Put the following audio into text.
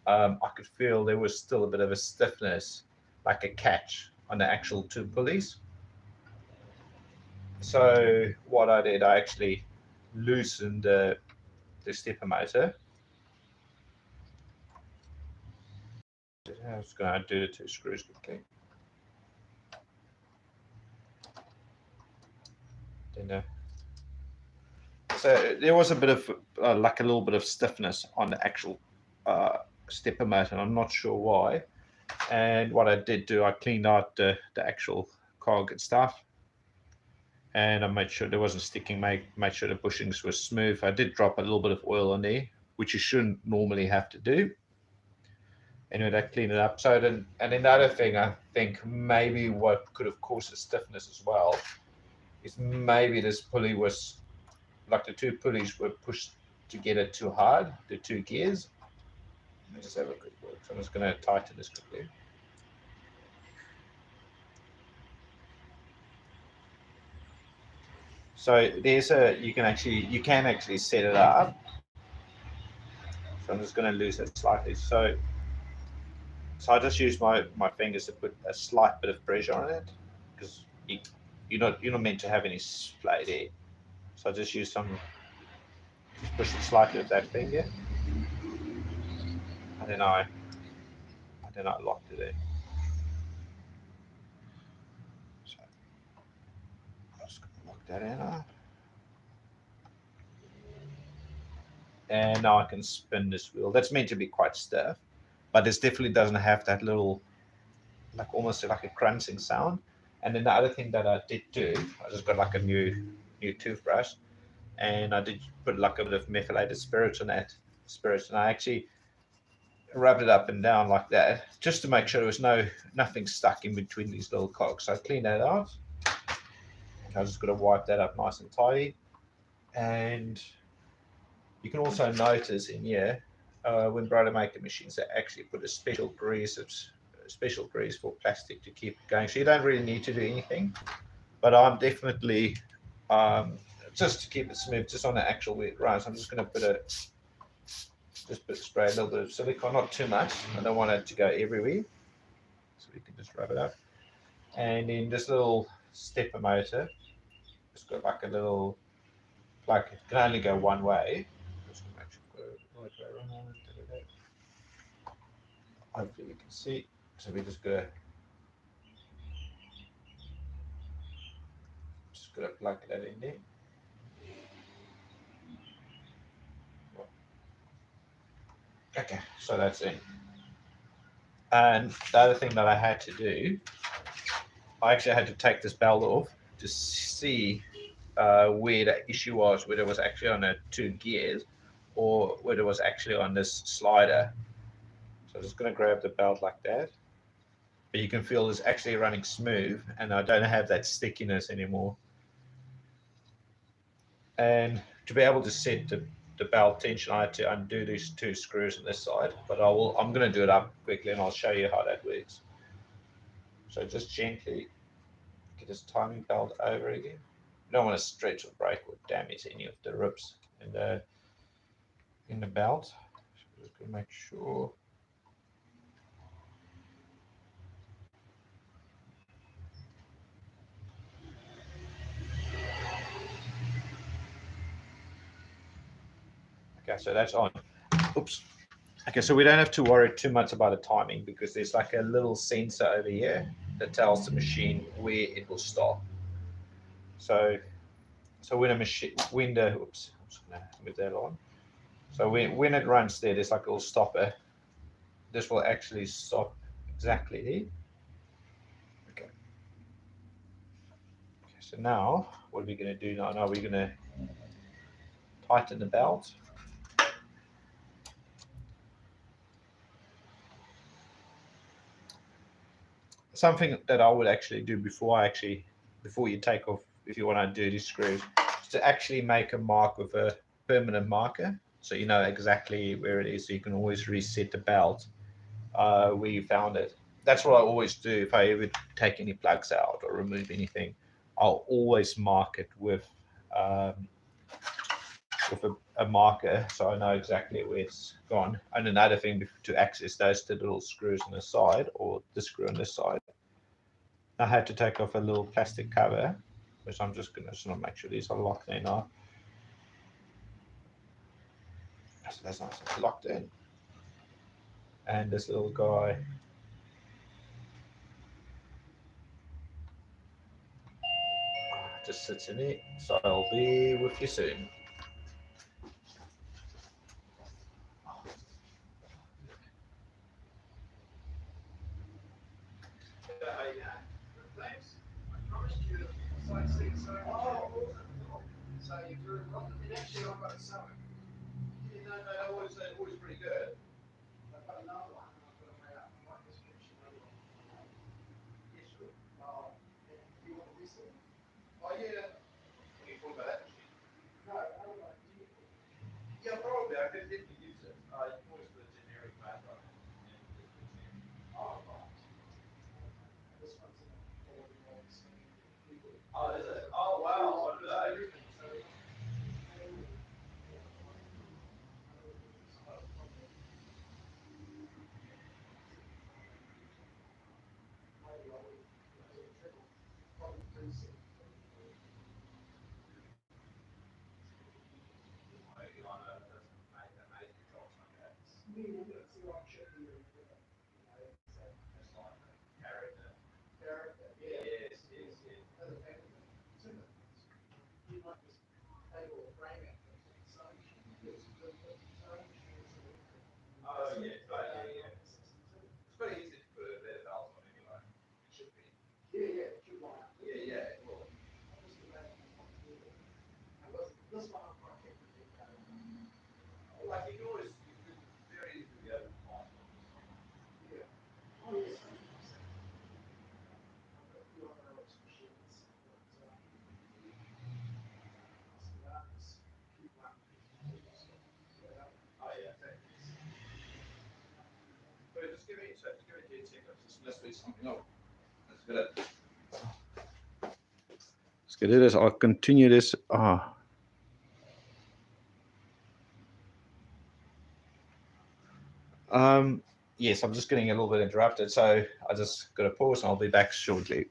I could feel there was still a bit of a stiffness, like a catch on the actual two pulleys. So what I did, I actually loosened the stepper motor. I was going to do the two screws quickly. Then, so there was a bit of like a little bit of stiffness on the actual stepper motor, and I'm not sure why. And what I did do, I cleaned out the actual cog and stuff, and I made sure there wasn't sticking. Made sure the bushings were smooth. I did drop a little bit of oil on there, which you shouldn't normally have to do. Anyway, that cleaned it up. So then, and another thing I think maybe what could have caused the stiffness as well is maybe this pulley was like the two pulleys were pushed together too hard, the two gears. Let me just have a quick look. So I'm just going to tighten this quickly. So there's you can actually set it up. So I'm just going to lose it slightly. So I just use my fingers to put a slight bit of pressure on it because you're not meant to have any splay there. So I just use just push it slightly with that finger, and then I locked it in. So I'm just going to lock that in now. And now I can spin this wheel. That's meant to be quite stiff, but this definitely doesn't have that little, like almost like a crunching sound. And then the other thing that I did do, I just got like a new toothbrush, and I did put like a bit of methylated spirits on that spirit, and I actually rubbed it up and down like that, just to make sure there was nothing stuck in between these little cogs. So I cleaned that out. I just got to wipe that up nice and tidy, and you can also notice in here when Brother Maker machines, they actually put a special grease for plastic to keep it going. So you don't really need to do anything, but I'm definitely just to keep it smooth, just on the actual way it runs. I'm just going to spray a little bit of silicone, not too much. I don't want it to go everywhere, so we can just rub it up. And in this little stepper motor, it's got like a little plug. It can only go one way. Hopefully you can see. So we're just gonna plug that in there. Okay, so that's it. And the other thing that I had to do, I actually had to take this belt off to see where the issue was, whether it was actually on the two gears or whether it was actually on this slider. So I'm just going to grab the belt like that. But you can feel it's actually running smooth, and I don't have that stickiness anymore. And to be able to set the belt tension, I had to undo these two screws on this side, but I'm going to do it up quickly, and I'll show you how that works. So just gently get this timing belt over again. You don't want to stretch or break or damage any of the ribs in the belt. So just going to make sure. Okay, so that's on. Oops. Okay, so we don't have to worry too much about the timing because there's like a little sensor over here that tells the machine where it will stop. So when I'm just gonna move that on. So when it runs there's like a little stopper. This will actually stop exactly there. Okay. So now what are we going to do now? Now we're going to tighten the belt. Something that I would actually do before you take off, if you want to do these screws, is to actually make a mark with a permanent marker, so you know exactly where it is, so you can always reset the belt where you found it. That's what I always do if I ever take any plugs out or remove anything. I'll always mark it with with a marker, so I know exactly where it's gone. And another thing to access those two little screws on the side, or the screw on this side, I had to take off a little plastic cover, which I'm just going to make sure these are locked in now. So that's nice and locked in. And this little guy just sits in it. So I'll be with you soon. Always pretty good. Oh yeah. When you talk about that machine. Yeah, probably. I could definitely use it. You can always put a generic mat on it. Oh, is it? Oh, wow. What are they? Yes, yes, yes. Oh, yeah. Oh, yeah, yeah. It's pretty easy to put a bit of valve on anyway. It should be. Yeah, yeah. Well, like you can always, you could very easily be able to find Oh, yeah. But just give it, so just give it a head check. Let's do something else. Let's get it. Let's get this. I'll continue this. Yes, I'm just getting a little bit interrupted, so I just got to pause and I'll be back shortly.